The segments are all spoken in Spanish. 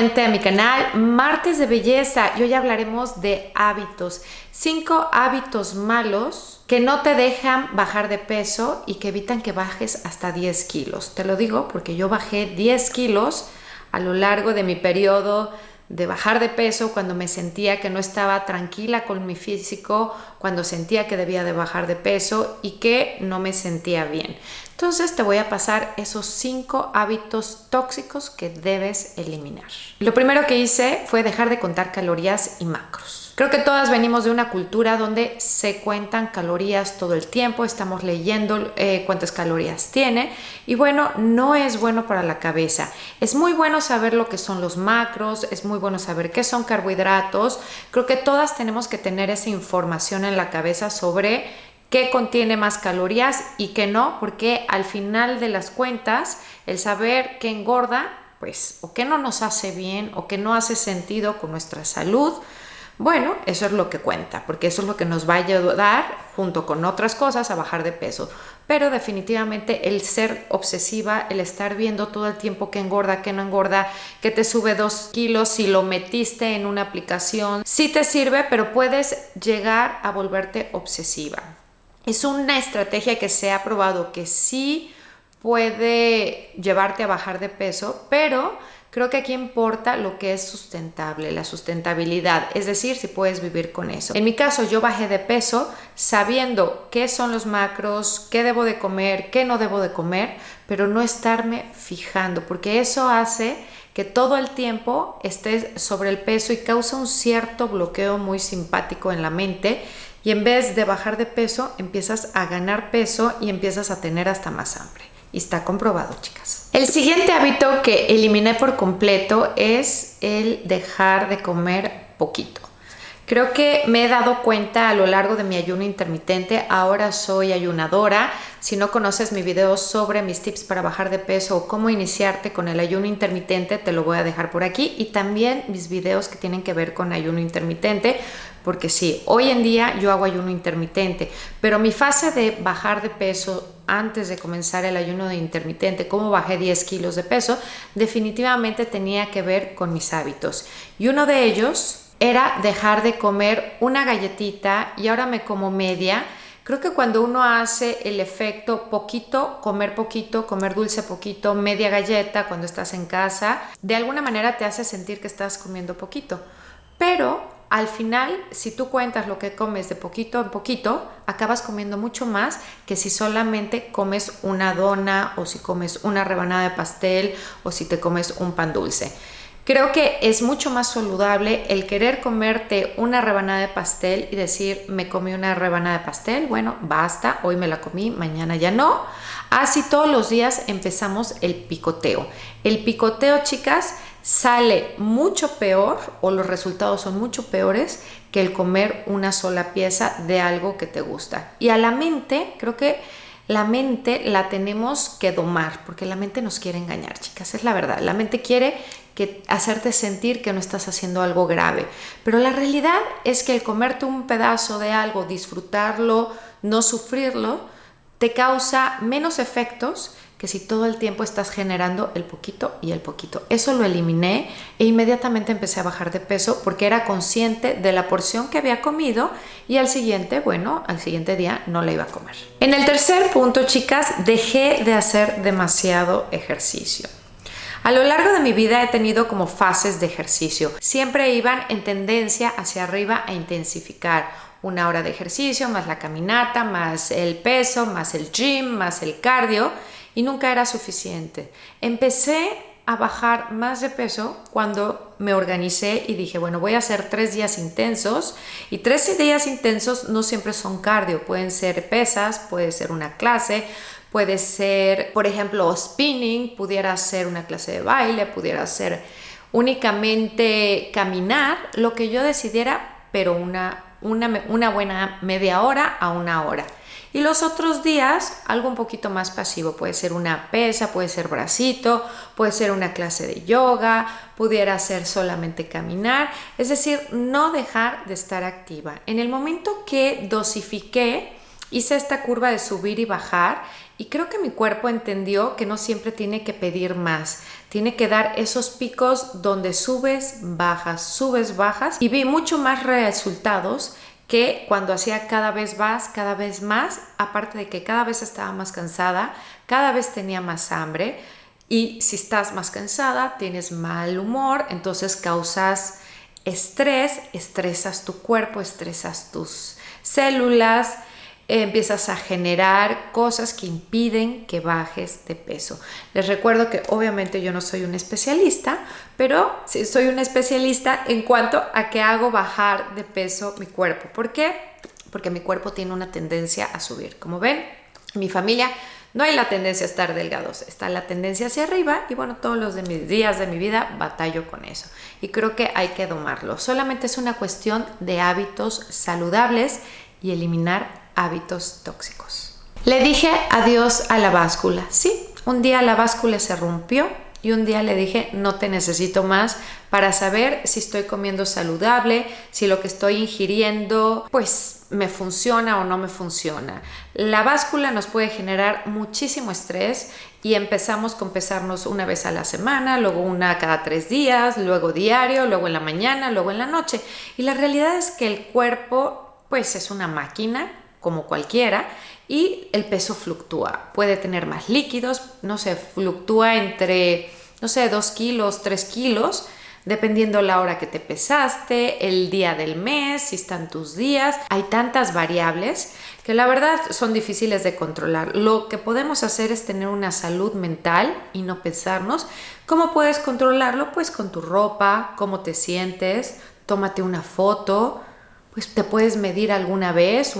nuevamente a mi canal Martes de Belleza y hoy hablaremos de hábitos. 5 hábitos malos que no te dejan bajar de peso y que evitan que bajes hasta 10 kilos. Te lo digo porque yo bajé 10 kilos a lo largo de mi periodo de bajar de peso, cuando me sentía que no estaba tranquila con mi físico, cuando sentía que debía de bajar de peso y que no me sentía bien. Entonces te voy a pasar esos 5 hábitos tóxicos que debes eliminar. Lo primero que hice fue dejar de contar calorías y macros. Creo que todas venimos de una cultura donde se cuentan calorías todo el tiempo, estamos leyendo cuántas calorías tiene y bueno, no es bueno para la cabeza. Es muy bueno saber lo que son los macros, es muy bueno saber qué son carbohidratos. Creo que todas tenemos que tener esa información en la cabeza sobre qué contiene más calorías y qué no, porque al final de las cuentas, el saber qué engorda, pues o qué no nos hace bien o qué no hace sentido con nuestra salud, bueno, eso es lo que cuenta, porque eso es lo que nos va a ayudar, junto con otras cosas, a bajar de peso. Pero definitivamente el ser obsesiva, el estar viendo todo el tiempo qué engorda, qué no engorda, que te sube 2 kilos, si lo metiste en una aplicación, sí te sirve, pero puedes llegar a volverte obsesiva. Es una estrategia que se ha probado que sí puede llevarte a bajar de peso, pero creo que aquí importa lo que es sustentable, la sustentabilidad, es decir, si puedes vivir con eso. En mi caso, yo bajé de peso sabiendo qué son los macros, qué debo de comer, qué no debo de comer, pero no estarme fijando, porque eso hace que todo el tiempo estés sobre el peso y causa un cierto bloqueo muy simpático en la mente. Y en vez de bajar de peso, empiezas a ganar peso y empiezas a tener hasta más hambre. Y está comprobado, chicas. El siguiente hábito que eliminé por completo es el dejar de comer poquito. Creo que me he dado cuenta a lo largo de mi ayuno intermitente. Ahora soy ayunadora. Si no conoces mi video sobre mis tips para bajar de peso o cómo iniciarte con el ayuno intermitente, te lo voy a dejar por aquí. Y también mis videos que tienen que ver con ayuno intermitente. Porque sí, hoy en día yo hago ayuno intermitente. Pero mi fase de bajar de peso antes de comenzar el ayuno de intermitente, cómo bajé 10 kilos de peso, definitivamente tenía que ver con mis hábitos. Y uno de ellos era dejar de comer una galletita y ahora me como media. Creo que cuando uno hace el efecto poquito, comer dulce poquito, media galleta cuando estás en casa, de alguna manera te hace sentir que estás comiendo poquito. Pero al final, si tú cuentas lo que comes de poquito en poquito, acabas comiendo mucho más que si solamente comes una dona o si comes una rebanada de pastel o si te comes un pan dulce. Creo que es mucho más saludable el querer comerte una rebanada de pastel y decir, me comí una rebanada de pastel, bueno, basta, hoy me la comí, mañana ya no. Así todos los días empezamos el picoteo. El picoteo, chicas, sale mucho peor o los resultados son mucho peores que el comer una sola pieza de algo que te gusta. Y a la mente, creo que la mente la tenemos que domar, porque la mente nos quiere engañar, chicas, es la verdad. La mente quiere hacerte sentir que no estás haciendo algo grave, pero la realidad es que el comerte un pedazo de algo, disfrutarlo, no sufrirlo, te causa menos efectos que si todo el tiempo estás generando el poquito y el poquito. Eso lo eliminé e inmediatamente empecé a bajar de peso porque era consciente de la porción que había comido y al siguiente día no la iba a comer. En el tercer punto, chicas, dejé de hacer demasiado ejercicio. A lo largo de mi vida he tenido como fases de ejercicio. Siempre iban en tendencia hacia arriba a intensificar. 1 hora de ejercicio, más la caminata, más el peso, más el gym, más el cardio. Y nunca era suficiente. Empecé a bajar más de peso cuando me organicé y dije, bueno, voy a hacer 3 días intensos. Y 3 días intensos no siempre son cardio. Pueden ser pesas, puede ser una clase, puede ser, por ejemplo, spinning, pudiera ser una clase de baile, pudiera ser únicamente caminar, lo que yo decidiera, pero una buena media hora a 1 hora. Y los otros días, algo un poquito más pasivo, puede ser una pesa, puede ser bracito, puede ser una clase de yoga, pudiera ser solamente caminar, es decir, no dejar de estar activa. En el momento que dosifiqué, hice esta curva de subir y bajar Y creo que mi cuerpo entendió que no siempre tiene que pedir más, tiene que dar esos picos donde subes, bajas, y vi mucho más resultados que cuando hacía cada vez más, aparte de que cada vez estaba más cansada, cada vez tenía más hambre, y si estás más cansada, tienes mal humor, entonces causas estrés, estresas tu cuerpo, estresas tus células, empiezas a generar cosas que impiden que bajes de peso. Les recuerdo que obviamente yo no soy un especialista, pero sí soy un especialista en cuanto a que hago bajar de peso mi cuerpo. ¿Por qué? Porque mi cuerpo tiene una tendencia a subir. Como ven, en mi familia no hay la tendencia a estar delgados, está la tendencia hacia arriba, y bueno, todos los días de mi vida batallo con eso. Y creo que hay que domarlo. Solamente es una cuestión de hábitos saludables y eliminar hábitos tóxicos. Le dije adiós a la báscula. Sí, un día la báscula se rompió y un día le dije no te necesito más para saber si estoy comiendo saludable, si lo que estoy ingiriendo pues me funciona o no me funciona. La báscula nos puede generar muchísimo estrés y empezamos con pesarnos una vez a la semana, luego una cada 3 días, luego diario, luego en la mañana, luego en la noche. Y la realidad es que el cuerpo pues es una máquina como cualquiera, y el peso fluctúa. Puede tener más líquidos, no sé, fluctúa entre, no sé, 2 kilos, 3 kilos, dependiendo la hora que te pesaste, el día del mes, si están tus días. Hay tantas variables que la verdad son difíciles de controlar. Lo que podemos hacer es tener una salud mental y no pesarnos. ¿Cómo puedes controlarlo? Pues con tu ropa, cómo te sientes, tómate una foto. Pues te puedes medir una vez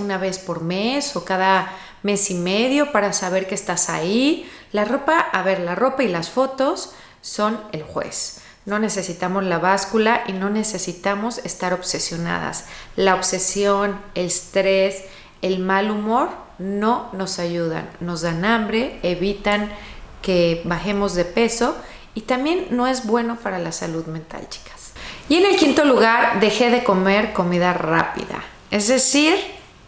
por mes o cada mes y medio para saber que estás ahí. La ropa y las fotos son el juez. No necesitamos la báscula y no necesitamos estar obsesionadas. La obsesión, el estrés, el mal humor no nos ayudan. Nos dan hambre, evitan que bajemos de peso y también no es bueno para la salud mental, chicas. Y en el quinto lugar, dejé de comer comida rápida. Es decir,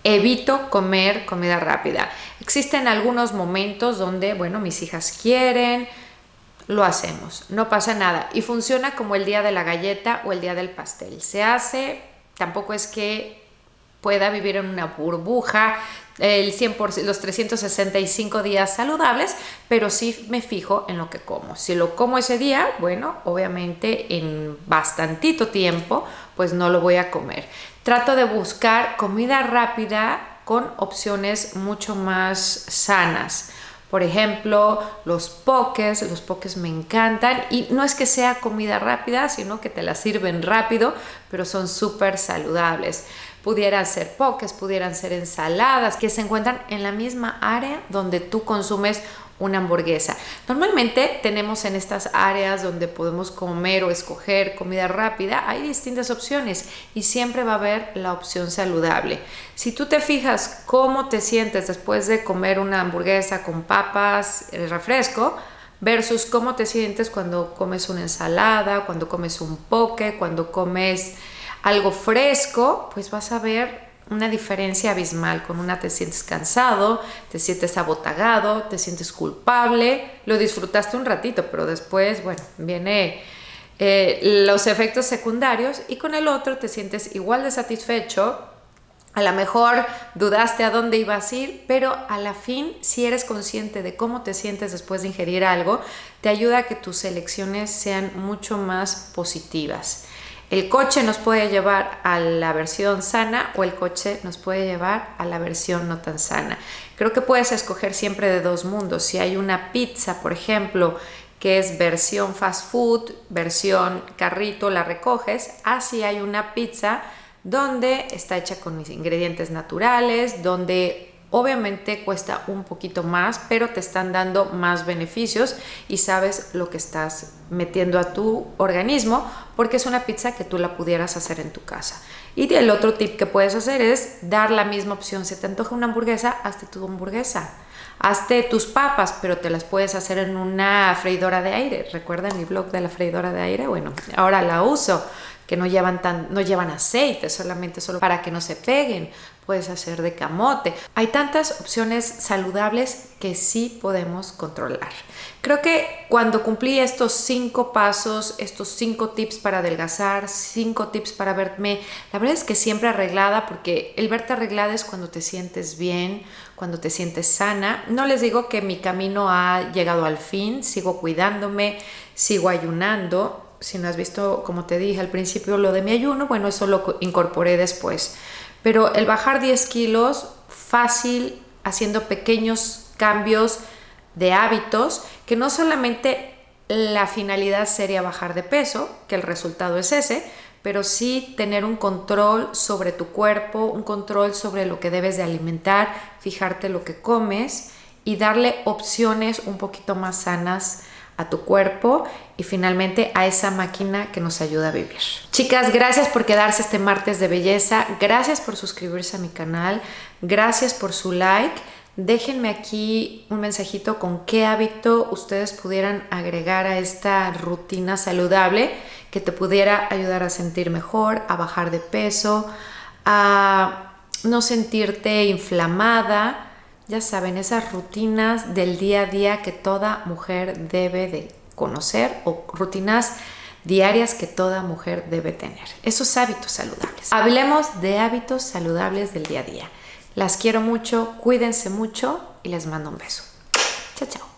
evito comer comida rápida. Existen algunos momentos donde, bueno, mis hijas quieren, lo hacemos, no pasa nada. Y funciona como el día de la galleta o el día del pastel. Se hace, tampoco es que pueda vivir en una burbuja el 100%, los 365 días saludables, pero sí me fijo en lo que como. Si lo como ese día, bueno, obviamente en bastantito tiempo, pues no lo voy a comer. Trato de buscar comida rápida con opciones mucho más sanas. Por ejemplo, los pokés me encantan, y no es que sea comida rápida, sino que te la sirven rápido, pero son súper saludables. Pudieran ser pokés, pudieran ser ensaladas que se encuentran en la misma área donde tú consumes una hamburguesa. Normalmente tenemos en estas áreas donde podemos comer o escoger comida rápida, hay distintas opciones y siempre va a haber la opción saludable. Si tú te fijas cómo te sientes después de comer una hamburguesa con papas, el refresco, versus cómo te sientes cuando comes una ensalada, cuando comes un poke, cuando comes algo fresco, pues vas a ver una diferencia abismal. Con una te sientes cansado, te sientes abotagado, te sientes culpable, lo disfrutaste un ratito, pero después, bueno, viene los efectos secundarios, y con el otro te sientes igual de satisfecho. A lo mejor dudaste a dónde ibas a ir, pero a la fin, si eres consciente de cómo te sientes después de ingerir algo, te ayuda a que tus elecciones sean mucho más positivas. El coche nos puede llevar a la versión sana, o el coche nos puede llevar a la versión no tan sana. Creo que puedes escoger siempre de dos mundos. Si hay una pizza, por ejemplo, que es versión fast food, versión carrito, la recoges. Así hay una pizza donde está hecha con mis ingredientes naturales, donde obviamente cuesta un poquito más, pero te están dando más beneficios y sabes lo que estás metiendo a tu organismo, porque es una pizza que tú la pudieras hacer en tu casa. Y el otro tip que puedes hacer es dar la misma opción. Si te antoja una hamburguesa, hazte tu hamburguesa. Hazte tus papas, pero te las puedes hacer en una freidora de aire. ¿Recuerdan mi blog de la freidora de aire? Bueno, ahora la uso, que no llevan aceite, solo para que no se peguen. Puedes hacer de camote. Hay tantas opciones saludables que sí podemos controlar. Creo que cuando cumplí estos 5 pasos, estos 5 tips para adelgazar, 5 tips para verme, la verdad es que siempre arreglada, porque el verte arreglada es cuando te sientes bien, cuando te sientes sana. No les digo que mi camino ha llegado al fin, sigo cuidándome, sigo ayunando. Si no has visto, como te dije al principio, lo de mi ayuno, bueno, eso lo incorporé después. Pero el bajar 10 kilos, fácil, haciendo pequeños cambios de hábitos, que no solamente la finalidad sería bajar de peso, que el resultado es ese, pero sí tener un control sobre tu cuerpo, un control sobre lo que debes de alimentar, fijarte lo que comes y darle opciones un poquito más sanas a tu cuerpo y finalmente a esa máquina que nos ayuda a vivir. Chicas, gracias por quedarse este martes de belleza, gracias por suscribirse a mi canal, gracias por su like. Déjenme aquí un mensajito con qué hábito ustedes pudieran agregar a esta rutina saludable que te pudiera ayudar a sentir mejor, a bajar de peso, a no sentirte inflamada. Ya saben, esas rutinas del día a día que toda mujer debe de conocer, o rutinas diarias que toda mujer debe tener. Esos hábitos saludables. Hablemos de hábitos saludables del día a día. Las quiero mucho, cuídense mucho y les mando un beso. Chao, chao.